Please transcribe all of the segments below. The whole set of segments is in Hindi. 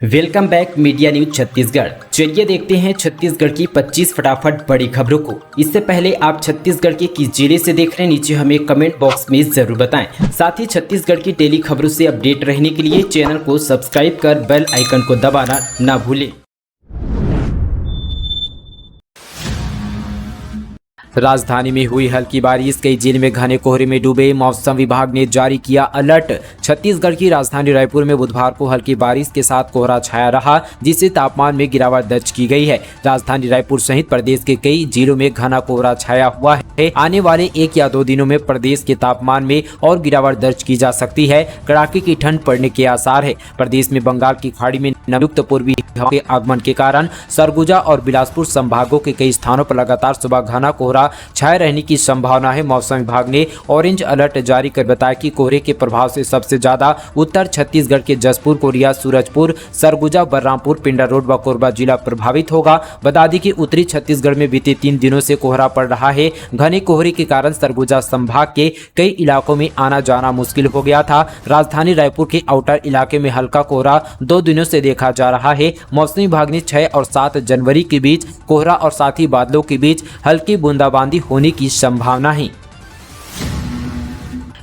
Welcome back media news Chhattisgarh. चलिए देखते हैं छत्तीसगढ़ की 25 फटाफट बड़ी खबरों को। इससे पहले आप छत्तीसगढ़ के किस जिले से देख रहे हैं, नीचे हमें कमेंट बॉक्स में जरूर बताएं। साथ ही छत्तीसगढ़ की डेली खबरों से अपडेट रहने के लिए चैनल को सब्सक्राइब कर बेल आइकन को दबाना ना भूलें। राजधानी में हुई हल्की बारिश, कई जिले में घने कोहरे में डूबे। मौसम विभाग ने जारी किया अलर्ट। छत्तीसगढ़ की राजधानी रायपुर में बुधवार को हल्की बारिश के साथ कोहरा छाया रहा, जिससे तापमान में गिरावट दर्ज की गई है। राजधानी रायपुर सहित प्रदेश के कई जिलों में घना कोहरा छाया हुआ है। आने वाले 1 या 2 दिनों में प्रदेश के तापमान में और गिरावट दर्ज की जा सकती है। कड़ाके की ठंड पड़ने के आसार है। प्रदेश में बंगाल की खाड़ी में नमयुक्त पूर्वी हवा के आगमन के कारण सरगुजा और बिलासपुर संभागों के कई स्थानों पर लगातार सुबह घना कोहरा छाए रहने की संभावना है। मौसम विभाग ने ऑरेंज अलर्ट जारी कर बताया कि कोहरे के प्रभाव से सबसे ज्यादा उत्तर छत्तीसगढ़ के जसपुर, कोरिया, सूरजपुर, सरगुजा, बलरामपुर, पिंडा रोड व कोरबा जिला प्रभावित होगा। बता दें कि उत्तरी छत्तीसगढ़ में बीते 3 दिनों से कोहरा पड़ रहा है। घने कोहरे के कारण सरगुजा संभाग के कई इलाकों में आना जाना मुश्किल हो गया था। राजधानी रायपुर के आउटर इलाके में हल्का कोहरा 2 दिनों से देखा जा रहा है। मौसम विभाग ने 6 और 7 जनवरी के बीच कोहरा और साथ ही बादलों के बीच हल्की बूंदाबांदी होने की संभावना है।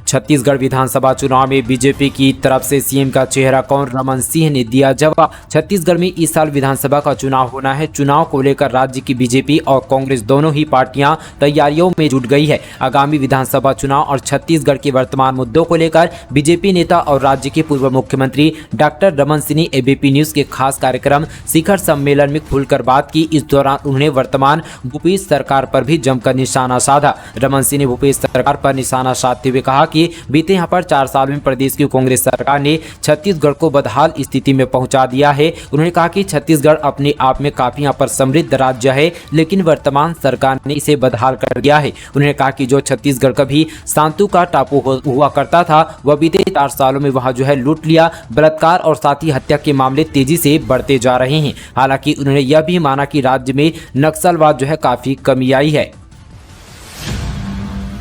छत्तीसगढ़ विधानसभा चुनाव में बीजेपी की तरफ से सीएम का चेहरा कौन, रमन सिंह ने दिया जवाब। छत्तीसगढ़ में इस साल विधानसभा का चुनाव होना है। चुनाव को लेकर राज्य की बीजेपी और कांग्रेस दोनों ही पार्टियां तैयारियों में जुट गई है। आगामी विधानसभा चुनाव और छत्तीसगढ़ के वर्तमान मुद्दों को लेकर बीजेपी नेता और राज्य के पूर्व मुख्यमंत्री डॉक्टर रमन सिंह ने एबीपी न्यूज के खास कार्यक्रम शिखर सम्मेलन में खुलकर बात की। इस दौरान उन्होंने वर्तमान भूपेश सरकार पर भी जमकर निशाना साधा। रमन सिंह ने भूपेश सरकार पर निशाना साधते हुए कहा कि बीते यहाँ पर 4 साल में प्रदेश की कांग्रेस सरकार ने छत्तीसगढ़ को बदहाल स्थिति में पहुंचा दिया है। उन्होंने कहा कि छत्तीसगढ़ अपने आप में काफी यहाँ पर समृद्ध राज्य है, लेकिन वर्तमान सरकार ने इसे बदहाल कर दिया है। उन्होंने कहा कि जो छत्तीसगढ़ कभी शांतु का टापू हुआ करता था, वह बीते 4 सालों में वहां जो है लूट लिया, बलात्कार और साथ ही हत्या के मामले तेजी से बढ़ते जा रहे हैं। हालांकि उन्होंने यह भी माना कि राज्य में नक्सलवाद जो है काफी कमी आई है।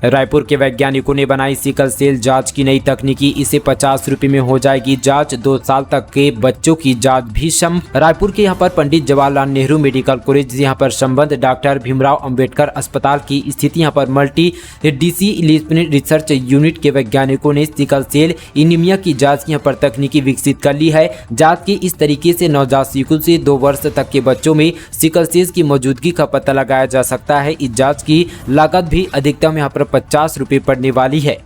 रायपुर के वैज्ञानिकों ने बनाई सिकल सेल जांच की नई तकनीकी। इसे 50 रुपए में हो जाएगी जांच। 2 साल तक के बच्चों की जांच भी संभव। रायपुर के यहाँ पर पंडित जवाहरलाल नेहरू मेडिकल कॉलेज यहाँ पर संबंध डॉक्टर भीमराव अंबेडकर अस्पताल की स्थिति यहाँ पर मल्टी डिसिप्लिनरी रिसर्च यूनिट के वैज्ञानिकों ने सिकल सेल एनीमिया की जाँच यहाँ पर तकनीकी विकसित कर ली है। जाँच की इस तरीके से नवजात शिशु से 2 वर्ष तक के बच्चों में सिकल सेल की मौजूदगी का पता लगाया जा सकता है। इस जाँच की लागत भी अधिकतम यहाँ पर 50 रुपए पड़ने वाली है।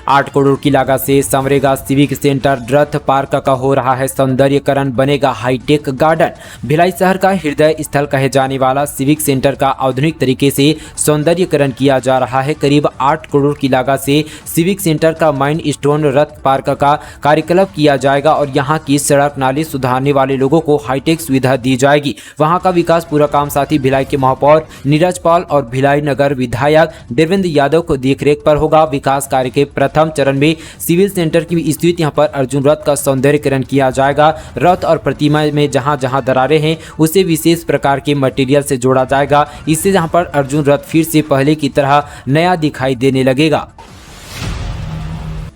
8 करोड़ की लागत से संवरेगा सिविक सेंटर। रथ पार्क का हो रहा है सौंदर्यकरण, बनेगा हाईटेक गार्डन। भिलाई शहर का हृदय स्थल कहे जाने वाला सिविक सेंटर का आधुनिक तरीके से सौंदर्यकरण किया जा रहा है। करीब 8 करोड़ की लागत से सिविक सेंटर का माइन स्टोन रथ पार्क का कार्यकल्प किया जाएगा और यहाँ की सड़क नाली सुधारने वाले लोगों को हाईटेक सुविधा दी जाएगी। वहाँ का विकास पूरा काम साथी भिलाई के महापौर नीरज पाल और भिलाई नगर विधायक देवेंद्र यादव को देखरेख पर होगा। विकास कार्य के प्रथम चरण में सिविल सेंटर की स्थित यहाँ पर अर्जुन रथ का सौंदर्यकरण किया जाएगा। रथ और प्रतिमा में जहाँ जहाँ दरारें हैं उसे विशेष प्रकार के मटेरियल से जोड़ा जाएगा। इससे यहाँ पर अर्जुन रथ फिर से पहले की तरह नया दिखाई देने लगेगा।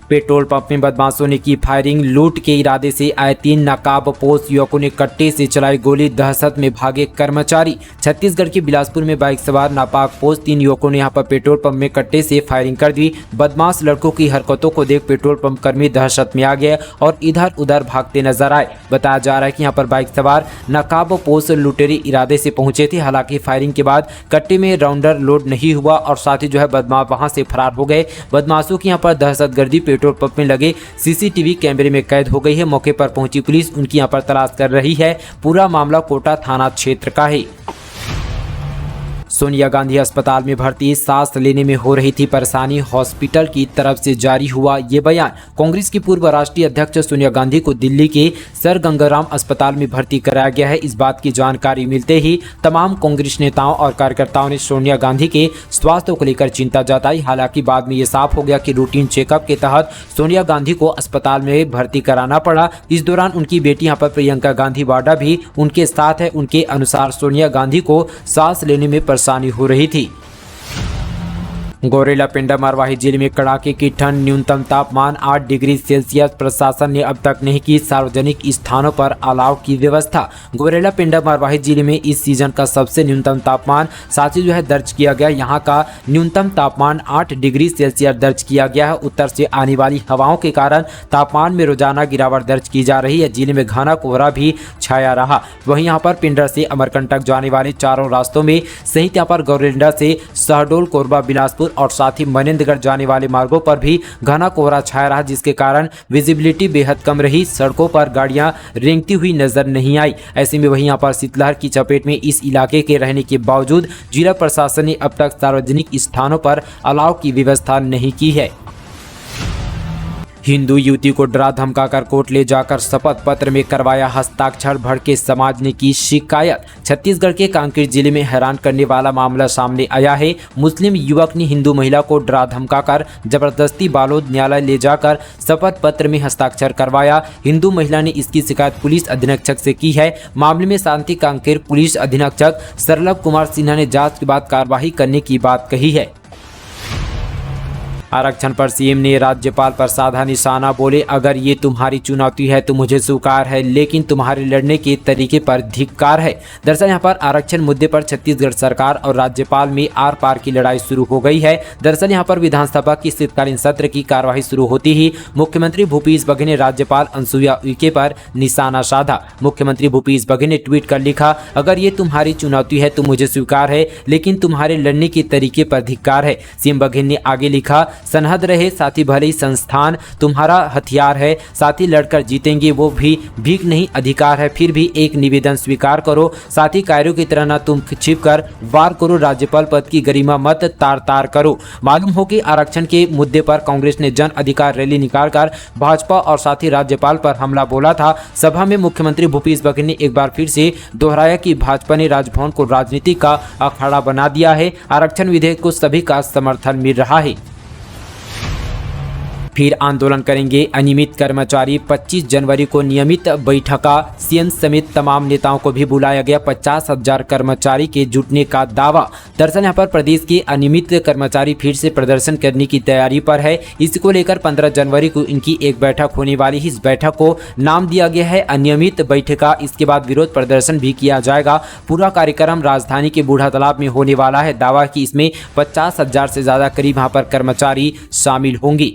पेट्रोल पंप में बदमाशों ने की फायरिंग। लूट के इरादे से आए 3 नकाबपोश युवकों ने कट्टे से चलाई गोली, दहशत में भागे कर्मचारी। छत्तीसगढ़ के बिलासपुर में बाइक सवार नापाकपोश 3 युवकों ने यहां पर पेट्रोल पंप में कट्टे से फायरिंग कर दी। बदमाश लड़कों की हरकतों को देख पेट्रोल पंप कर्मी दहशत में आ गए और इधर उधर भागते नजर आए। बताया जा रहा है कि यहाँ पर बाइक सवार नकाबपोश लुटेरी इरादे से पहुंचे थे। हालांकि फायरिंग के बाद कट्टे में राउंडर लोड नहीं हुआ और साथ ही जो है बदमाश वहां से फरार हो गए। बदमाशों की यहाँ पर दहशतगर्दी पेट्रोल पंप में लगे सीसीटीवी कैमरे में कैद हो गई है। मौके पर पहुंची पुलिस उनकी यहां पर तलाश कर रही है। पूरा मामला कोटा थाना क्षेत्र का है। सोनिया गांधी अस्पताल में भर्ती, सांस लेने में हो रही थी परेशानी। हॉस्पिटल की तरफ से जारी हुआ ये बयान। कांग्रेस की पूर्व राष्ट्रीय अध्यक्ष सोनिया गांधी को दिल्ली के सर गंगाराम अस्पताल में भर्ती कराया गया है। इस बात की जानकारी मिलते ही तमाम कांग्रेस नेताओं और कार्यकर्ताओं ने सोनिया गांधी के स्वास्थ्य को लेकर चिंता जताई। हालांकि बाद में ये साफ हो गया कि रूटीन चेकअप के तहत सोनिया गांधी को अस्पताल में भर्ती कराना पड़ा। इस दौरान उनकी बेटी यहाँ पर प्रियंका गांधी वाड्रा भी उनके साथ है। उनके अनुसार सोनिया गांधी को सांस लेने में परेशानी हो रही थी। गौरेला पिंडा मरवाही जिले में कड़ाके की ठंड, न्यूनतम तापमान 8 डिग्री सेल्सियस। प्रशासन ने अब तक नहीं की सार्वजनिक स्थानों पर अलाव की व्यवस्था। गौरेला पिंडा मरवाही जिले में इस सीजन का सबसे न्यूनतम तापमान 7 दर्ज किया गया। यहाँ का न्यूनतम तापमान 8 डिग्री सेल्सियस दर्ज किया गया है। उत्तर से आने वाली हवाओं के कारण तापमान में रोजाना गिरावट दर्ज की जा रही है। जिले में घना कोहरा भी छाया रहा। वहीं यहाँ पर पिंडर से अमरकंटक जाने वाले चारों रास्तों में सहित यहाँ पर गौरेला से सहडोल, कोरबा, बिलासपुर और साथ ही मनेंद्रगढ़ जाने वाले मार्गों पर भी घना कोहरा छाया रहा, जिसके कारण विजिबिलिटी बेहद कम रही। सड़कों पर गाड़ियां रेंगती हुई नजर नहीं आई। ऐसे में वहीं यहाँ पर शीतलहर की चपेट में इस इलाके के रहने के बावजूद जिला प्रशासन ने अब तक सार्वजनिक स्थानों पर अलाव की व्यवस्था नहीं की है। हिंदू युवती को डरा धमकाकर कोर्ट ले जाकर शपथ पत्र में करवाया हस्ताक्षर, भड़के समाज ने की शिकायत। छत्तीसगढ़ के कांकेर जिले में हैरान करने वाला मामला सामने आया है। मुस्लिम युवक ने हिंदू महिला को डरा धमकाकर जबरदस्ती बालोद न्यायालय ले जाकर शपथ पत्र में हस्ताक्षर करवाया। हिंदू महिला ने इसकी शिकायत पुलिस अधीक्षक से की है। मामले में शांति कांकेर पुलिस अधीक्षक सरलभ कुमार सिन्हा ने जांच के बाद कार्रवाई करने की बात कही है। आरक्षण पर सीएम ने राज्यपाल पर साधा निशाना, बोले अगर ये तुम्हारी चुनौती है तो मुझे स्वीकार है, लेकिन तुम्हारे लड़ने के तरीके पर धिक्कार है। दरअसल यहाँ पर आरक्षण मुद्दे पर छत्तीसगढ़ सरकार और राज्यपाल में आर पार की लड़ाई शुरू हो गई है। दरअसल यहाँ पर विधानसभा की शीतकालीन सत्र की कार्यवाही शुरू होती ही मुख्यमंत्री भूपेश बघेल ने राज्यपाल अनुसुईया उइके पर निशाना साधा। मुख्यमंत्री भूपेश बघेल ने ट्वीट कर लिखा, अगर ये तुम्हारी चुनौती है तो मुझे स्वीकार है, लेकिन तुम्हारे लड़ने के तरीके पर धिक्कार है। सीएम बघेल ने आगे लिखा, सनहद रहे साथी, भले ही संस्थान तुम्हारा हथियार है, साथी लड़कर जीतेंगे, वो भी भीख नहीं अधिकार है। फिर भी एक निवेदन स्वीकार करो, साथी कायरों की तरह न तुम छिप कर वार करो, राज्यपाल पद की गरिमा मत तार तार करो। मालूम हो कि आरक्षण के मुद्दे पर कांग्रेस ने जन अधिकार रैली निकालकर भाजपा और साथी राज्यपाल पर हमला बोला था। सभा में मुख्यमंत्री भूपेश बघेल ने एक बार फिर से दोहराया कि भाजपा ने राजभवन को राजनीति का अखाड़ा बना दिया है। आरक्षण विधेयक को सभी का समर्थन मिल रहा है। फिर आंदोलन करेंगे अनियमित कर्मचारी। 25 जनवरी को नियमित बैठका, सीएम समेत तमाम नेताओं को भी बुलाया गया। 50,000 कर्मचारी के जुटने का दावा। दरअसल यहाँ पर प्रदेश के अनियमित कर्मचारी फिर से प्रदर्शन करने की तैयारी पर है। इसको लेकर 15 जनवरी को इनकी एक बैठक होने वाली है। इस बैठक को नाम दिया गया है अनियमित बैठका। इसके बाद विरोध प्रदर्शन भी किया जाएगा। पूरा कार्यक्रम राजधानी के बूढ़ा तालाब में होने वाला है। दावा कि इसमें 50,000 से ज्यादा करीब यहाँ पर कर्मचारी शामिल होंगे।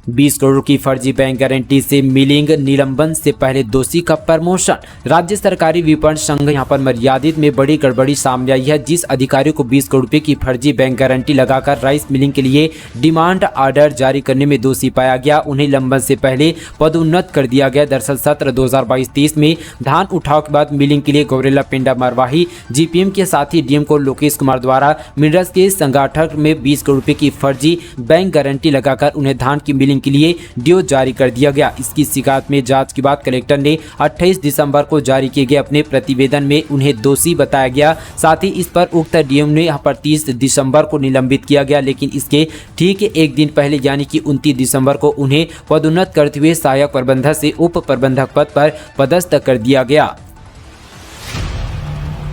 20 करोड़ की फर्जी बैंक गारंटी से मिलिंग, निलंबन से पहले दोषी का प्रमोशन। राज्य सरकारी विपणन संघ यहाँ पर मर्यादित में बड़ी गड़बड़ी सामने आई है। जिस अधिकारी को 20 करोड़ रुपए की फर्जी बैंक गारंटी लगाकर राइस मिलिंग के लिए डिमांड ऑर्डर जारी करने में दोषी पाया गया, उन्हें निलंबन से पहले पदोन्नत कर दिया गया। दरअसल सत्र 2022-23 में धान उठाव के बाद मिलिंग के लिए गौरेला पिंडा मरवाही जीपीएम के साथी डीएम को लोकेश कुमार द्वारा मिनरल्स के संगठक में 20 करोड़ रुपए की फर्जी बैंक गारंटी लगाकर उन्हें धान की मिलिंग के लिए ड्यू जारी कर दिया गया। इसकी शिकायत में जांच के बाद कलेक्टर ने 28 दिसंबर को जारी किए गए अपने प्रतिवेदन में उन्हें दोषी बताया गया। साथ ही इस पर उक्त डीएम ने यहाँ पर 30 दिसंबर को निलंबित किया गया, लेकिन इसके ठीक एक दिन पहले यानी कि 29 दिसंबर को उन्हें पदोन्नत करते हुए सहायक प्रबंधक से उप प्रबंधक पद पर पदस्थ कर दिया गया।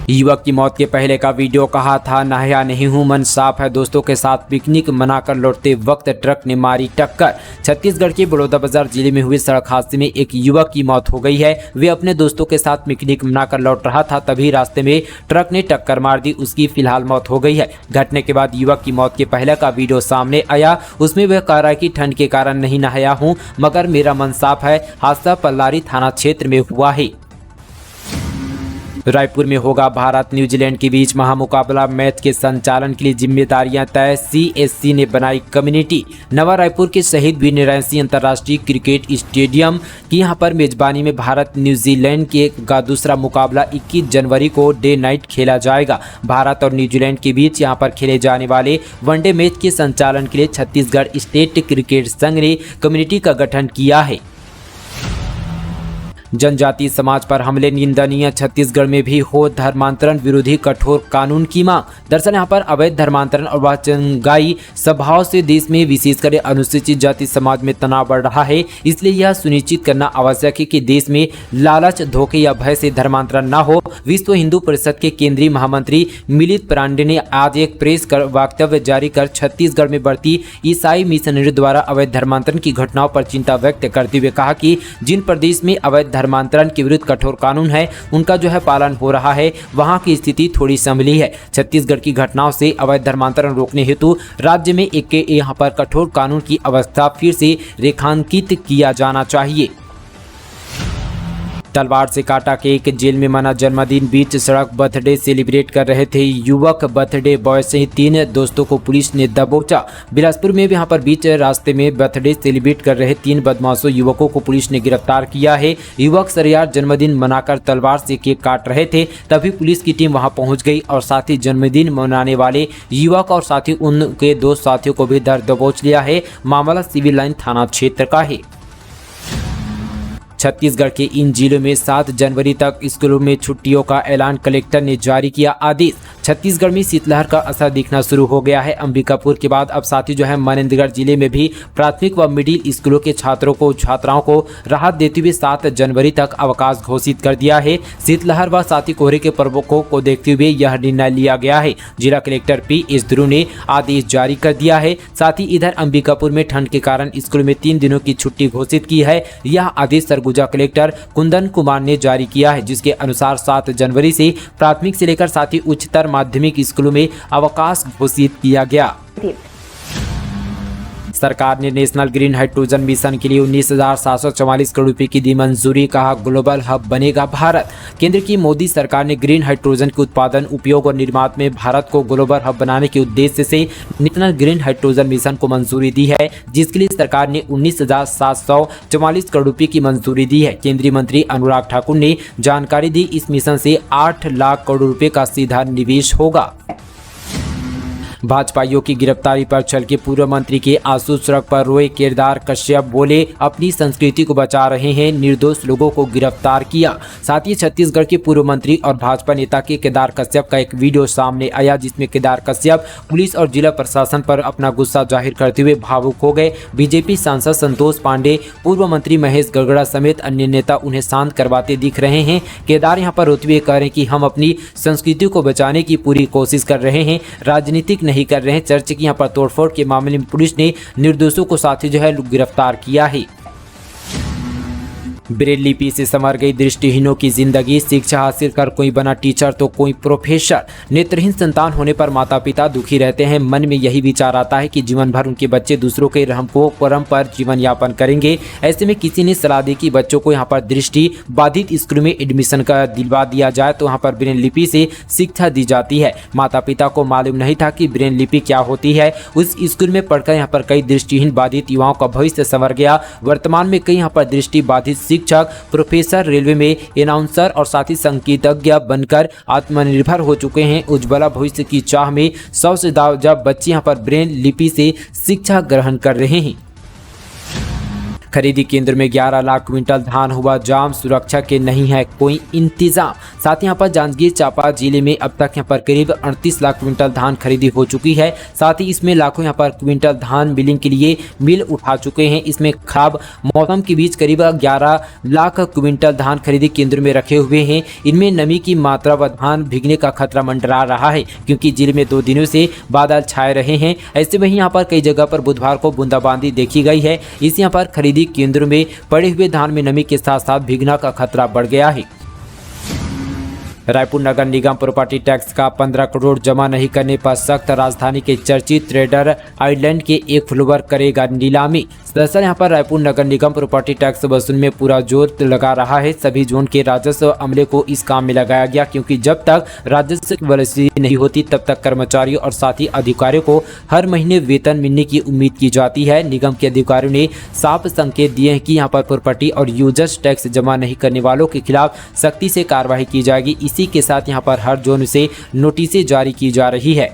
युवक की मौत के पहले का वीडियो, कहा था नहाया नहीं हूं, मन साफ है, दोस्तों के साथ पिकनिक मनाकर लौटते वक्त ट्रक ने मारी टक्कर। छत्तीसगढ़ के बलौदाबाजार जिले में हुए सड़क हादसे में एक युवक की मौत हो गई है। वे अपने दोस्तों के साथ पिकनिक मनाकर लौट रहा था, तभी रास्ते में ट्रक ने टक्कर मार दी। उसकी फिलहाल मौत हो गई है। घटने के बाद युवक की मौत के पहले का वीडियो सामने आया। उसमें वह कह रहा है कि ठंड के कारण नहीं नहाया हूँ, मगर मेरा मन साफ है। हादसा पल्लारी थाना क्षेत्र में हुआ है। रायपुर में होगा भारत न्यूजीलैंड के बीच महामुकाबला। मैच के संचालन के लिए जिम्मेदारियां तय, सीएससी ने बनाई कम्युनिटी। नवा रायपुर के शहीद वीर नारायण सिंह अंतर्राष्ट्रीय क्रिकेट स्टेडियम की यहां पर मेजबानी में भारत न्यूजीलैंड का दूसरा मुकाबला 21 जनवरी को डे नाइट खेला जाएगा। भारत और न्यूजीलैंड के बीच यहां पर खेले जाने वाले वनडे मैच के संचालन के लिए छत्तीसगढ़ स्टेट क्रिकेट संघ ने कम्युनिटी का गठन किया है। जनजातीय समाज पर हमले निंदनीय, छत्तीसगढ़ में भी हो धर्मांतरण विरोधी कठोर कानून की मांग। दरअसल यहाँ पर अवैध धर्मांतरण और बचगाई स्वभाव से देश में विशेषकर अनुसूचित जाति समाज में तनाव बढ़ रहा है। इसलिए यह सुनिश्चित करना आवश्यक है कि देश में लालच, धोखे या भय से धर्मांतरण न हो। विश्व हिंदू परिषद के केंद्रीय महामंत्री मिलिंद पांडे ने आज एक प्रेस वक्तव्य जारी कर छत्तीसगढ़ में बढ़ती ईसाई मिशनरी द्वारा अवैध धर्मांतरण की घटनाओं पर चिंता व्यक्त करते हुए कहा कि जिन प्रदेश में अवैध धर्मांतरण के विरुद्ध कठोर कानून है उनका पालन हो रहा है, वहां की स्थिति थोड़ी संभली है। छत्तीसगढ़ की घटनाओं से अवैध धर्मांतरण रोकने हेतु राज्य में यहाँ पर कठोर कानून की अवस्था फिर से रेखांकित किया जाना चाहिए। तलवार से काटा केक, जेल में मना जन्मदिन, बीच सड़क बर्थडे सेलिब्रेट कर रहे थे युवक। बर्थडे बॉय से 3 दोस्तों को पुलिस ने दबोचा। बिलासपुर में भी यहाँ पर बीच रास्ते में बर्थडे सेलिब्रेट कर रहे 3 बदमाशों युवकों को पुलिस ने गिरफ्तार किया है। युवक सरेआम जन्मदिन मनाकर तलवार से केक काट रहे थे, तभी पुलिस की टीम वहां पहुंच गई और साथ ही जन्मदिन मनाने वाले युवक और साथ ही उनके 2 साथियों को भी दबोच लिया है। मामला सिविल लाइन थाना क्षेत्र का है। छत्तीसगढ़ के इन जिलों में 7 जनवरी तक स्कूलों में छुट्टियों का ऐलान कलेक्टर ने जारी किया आदेश। छत्तीसगढ़ में शीतलहर का असर दिखना शुरू हो गया है। अंबिकापुर के बाद अब साथ ही मनेन्द्रगढ़ जिले में भी प्राथमिक व मिडिल स्कूलों के छात्राओं को राहत देते हुए 7 जनवरी तक अवकाश घोषित कर दिया है। शीतलहर व साथ ही कोहरे के प्रकोप को देखते हुए यह निर्णय लिया गया है। जिला कलेक्टर PS ध्रुव ने आदेश जारी कर दिया है। साथ ही इधर अंबिकापुर में ठंड के कारण स्कूल में 3 दिनों की छुट्टी घोषित की है। यह आदेश सरगुजा कलेक्टर कुंदन कुमार ने जारी किया है, जिसके अनुसार 7 जनवरी से प्राथमिक से लेकर साथ ही उच्चतर माध्यमिक स्कूलों में अवकाश घोषित किया गया। सरकार ने नेशनल ग्रीन हाइड्रोजन मिशन के लिए 19,744 करोड़ रुपए की दी मंजूरी, कहा ग्लोबल हब बनेगा भारत। केंद्र की मोदी सरकार ने ग्रीन हाइड्रोजन के उत्पादन, उपयोग और निर्माण में भारत को ग्लोबल हब बनाने के उद्देश्य से नेशनल ग्रीन हाइड्रोजन मिशन को मंजूरी दी है, जिसके लिए सरकार ने 19,744 करोड़ रुपए की मंजूरी दी है। केंद्रीय मंत्री अनुराग ठाकुर ने जानकारी दी, इस मिशन से 8 लाख करोड़ रुपए का सीधा निवेश होगा। भाजपाइयों की गिरफ्तारी पर छल के पूर्व मंत्री के आंसू सड़क पर रोए। केदार कश्यप बोले, अपनी संस्कृति को बचा रहे हैं, निर्दोष लोगों को गिरफ्तार किया। साथ ही छत्तीसगढ़ के पूर्व मंत्री और भाजपा नेता के केदार कश्यप का एक वीडियो सामने आया, जिसमें केदार कश्यप पुलिस और जिला प्रशासन पर अपना गुस्सा जाहिर करते हुए भावुक हो गए। बीजेपी सांसद संतोष पांडे, पूर्व मंत्री महेश गगड़ा समेत अन्य नेता उन्हें शांत करवाते दिख रहे हैं। केदार यहाँ पर रोते हुए कह रहे हैं कि हम अपनी संस्कृति को बचाने की पूरी कोशिश कर रहे हैं, राजनीतिक नहीं कर रहे हैं। चर्च की यहाँ पर तोड़फोड़ के मामले में पुलिस ने निर्दोषों को साथ ही गिरफ्तार किया है। ब्रेल लिपि से संवर गई दृष्टिहीनों की जिंदगी, शिक्षा हासिल कर कोई बना टीचर तो कोई प्रोफेसर। नेत्रहीन संतान होने पर माता पिता दुखी रहते हैं। मन में यही विचार आता है कि जीवन भर उनके बच्चे दूसरों के रहम पर जीवन यापन करेंगे। ऐसे में किसी ने सलाह दी कि बच्चों को यहाँ पर दृष्टि बाधित स्कूल में एडमिशन का दिलवा दिया जाए, तो यहाँ पर ब्रेल लिपि से शिक्षा दी जाती है। माता पिता को मालूम नहीं था कि ब्रेल लिपि क्या होती है। उस स्कूल में पढ़कर यहाँ पर कई दृष्टिहीन बाधित युवाओं का भविष्य संवर गया। वर्तमान में कई यहाँ पर दृष्टि बाधित शिक्षक, प्रोफेसर, रेलवे में अनाउंसर और साथ ही संगीतज्ञ बनकर आत्मनिर्भर हो चुके हैं। उज्ज्वला भविष्य की चाह में 100 से ज्यादा बच्चे यहाँ पर ब्रेल लिपि से शिक्षा ग्रहण कर रहे हैं। खरीदी केंद्र में 11 लाख क्विंटल धान हुआ जाम, सुरक्षा के नहीं है कोई इंतजाम। साथ ही यहाँ पर जांजगीर चांपा जिले में अब तक यहाँ पर करीब 38 लाख क्विंटल धान खरीदी हो चुकी है। साथ ही इसमें लाखों यहाँ पर क्विंटल धान मिलिंग के लिए मिल उठा चुके हैं। इसमें खराब मौसम के बीच करीब 11 लाख क्विंटल धान खरीदी केंद्र में रखे हुए हैं। इनमें नमी की मात्रा व धान भीगने का खतरा मंडरा रहा है, क्योंकि जिले में 2 दिनों से बादल छाए रहे हैं। ऐसे में यहाँ पर कई जगह पर बुधवार को बूंदाबांदी देखी गई है। इस यहाँ पर खरीदी केंद्रों में पड़े हुए धान में नमी के साथ साथ भीगना का खतरा बढ़ गया है। रायपुर नगर निगम प्रॉपर्टी टैक्स का 15 करोड़ जमा नहीं करने पर सख्त, राजधानी के चर्चित ट्रेडर आइलैंड के एक फ्लोर करेगा नीलामी। दरअसल यहाँ पर रायपुर नगर निगम प्रॉपर्टी टैक्स वसूल में पूरा जोर लगा रहा है। सभी जोन के राजस्व अमले को इस काम में लगाया गया, क्योंकि जब तक राजस्व की वसूली नहीं होती तब तक कर्मचारियों और साथ ही अधिकारियों को हर महीने वेतन मिलने की उम्मीद की जाती है। निगम के अधिकारियों ने साफ संकेत दिए हैं कि यहाँ पर प्रॉपर्टी और यूजर्स टैक्स जमा नहीं करने वालों के खिलाफ सख्ती से कार्रवाई की जाएगी। इसी के साथ यहाँ पर हर जोन से नोटिसें जारी की जा रही है।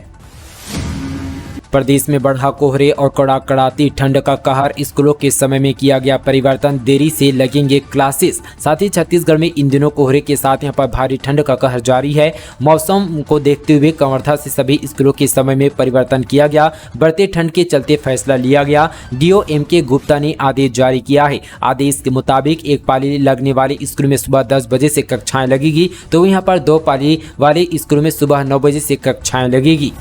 प्रदेश में बढ़ा कोहरे और कड़ाकड़ाती ठंड का कहर, स्कूलों के समय में किया गया परिवर्तन, देरी से लगेंगे क्लासेस। साथ ही छत्तीसगढ़ में इन दिनों कोहरे के साथ यहां पर भारी ठंड का कहर जारी है। मौसम को देखते हुए कवर्धा से सभी स्कूलों के समय में परिवर्तन किया गया। बढ़ते ठंड के चलते फैसला लिया गया। Do MK. गुप्ता ने आदेश जारी किया है। आदेश के मुताबिक एक पाली लगने वाले स्कूल में सुबह 10 बजे से कक्षाएं लगेगी, तो यहाँ पर 2 पाली वाले स्कूलों में सुबह 9 बजे से कक्षाएं लगेगी।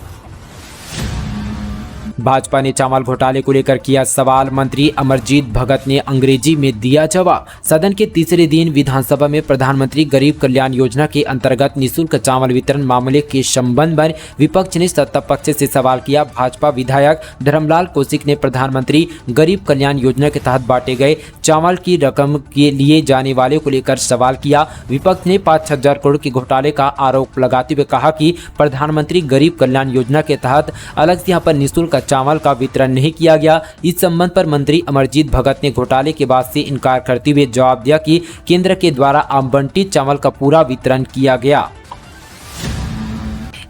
भाजपा ने चावल घोटाले को लेकर किया सवाल, मंत्री अमरजीत भगत ने अंग्रेजी में दिया जवाब। सदन के तीसरे दिन विधानसभा में प्रधानमंत्री गरीब कल्याण योजना के अंतर्गत निःशुल्क चावल वितरण मामले के संबंध में विपक्ष ने सत्ता पक्ष से सवाल किया। भाजपा विधायक धर्मलाल कौशिक ने प्रधानमंत्री गरीब कल्याण योजना के तहत बांटे गए चावल की रकम के लिए जाने वाले को लेकर सवाल किया। विपक्ष ने 5,000 करोड़ के घोटाले का आरोप लगाते हुए कहा कि प्रधानमंत्री गरीब कल्याण योजना के तहत अलग से यहाँ पर निःशुल्क चावल का वितरण नहीं किया गया। इस संबंध पर मंत्री अमरजीत भगत ने घोटाले के बाद से इनकार करते हुए जवाब दिया कि केंद्र के द्वारा आवंटित चावल का पूरा वितरण किया गया।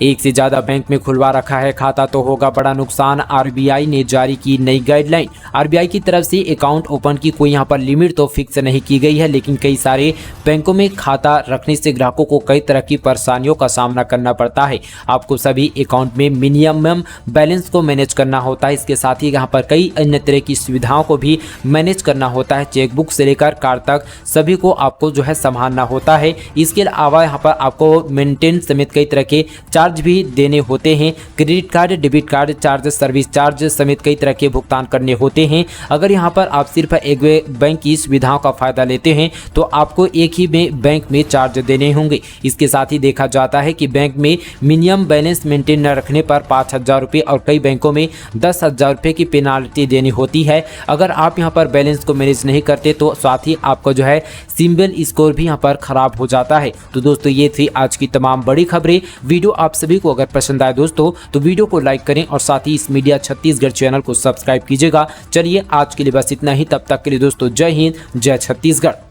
एक से ज्यादा बैंक में खुलवा रखा है खाता तो होगा बड़ा नुकसान, आरबीआई ने जारी की नई गाइडलाइन। आरबीआई की तरफ से अकाउंट ओपन की कोई यहाँ पर लिमिट तो फिक्स नहीं की गई है, लेकिन कई सारे बैंकों में खाता रखने से ग्राहकों को कई तरह की परेशानियों का सामना करना पड़ता है। आपको सभी अकाउंट में मिनिमम बैलेंस को मैनेज करना होता है। इसके साथ ही यहाँ पर कई अन्य तरह की सुविधाओं को भी मैनेज करना होता है। चेकबुक से लेकर कार्ड तक सभी को आपको जो है संभालना होता है। इसके अलावा यहाँ पर आपको मेंटेन समेत कई तरह के चार्ज भी देने होते हैं। Credit card, debit card charge, service charge समेत कई तरह के भुगतान करने होते हैं। अगर यहाँ पर आप सिर्फ एक बैंक की सुविधाओं का फायदा लेते हैं तो आपको एक ही बैंक में चार्ज देने होंगे। इसके साथ ही देखा जाता है कि बैंक में मिनिमम बैलेंस मेंटेन न रखने पर 5,000 रुपये और कई बैंकों में 10,000 रुपये की पेनाल्टी देनी होती है। अगर आप यहाँ पर बैलेंस को मैनेज नहीं करते तो साथ ही आपको जो है सिबिल स्कोर भी यहाँ पर खराब हो जाता है। तो दोस्तों ये थी आज की तमाम बड़ी खबरें। वीडियो आप सभी को अगर पसंद आए दोस्तों तो वीडियो को लाइक करें और साथ ही इस मीडिया छत्तीसगढ़ चैनल को सब्सक्राइब कीजिएगा। चलिए आज के लिए बस इतना ही, तब तक के लिए दोस्तों जय हिंद, जय छत्तीसगढ़।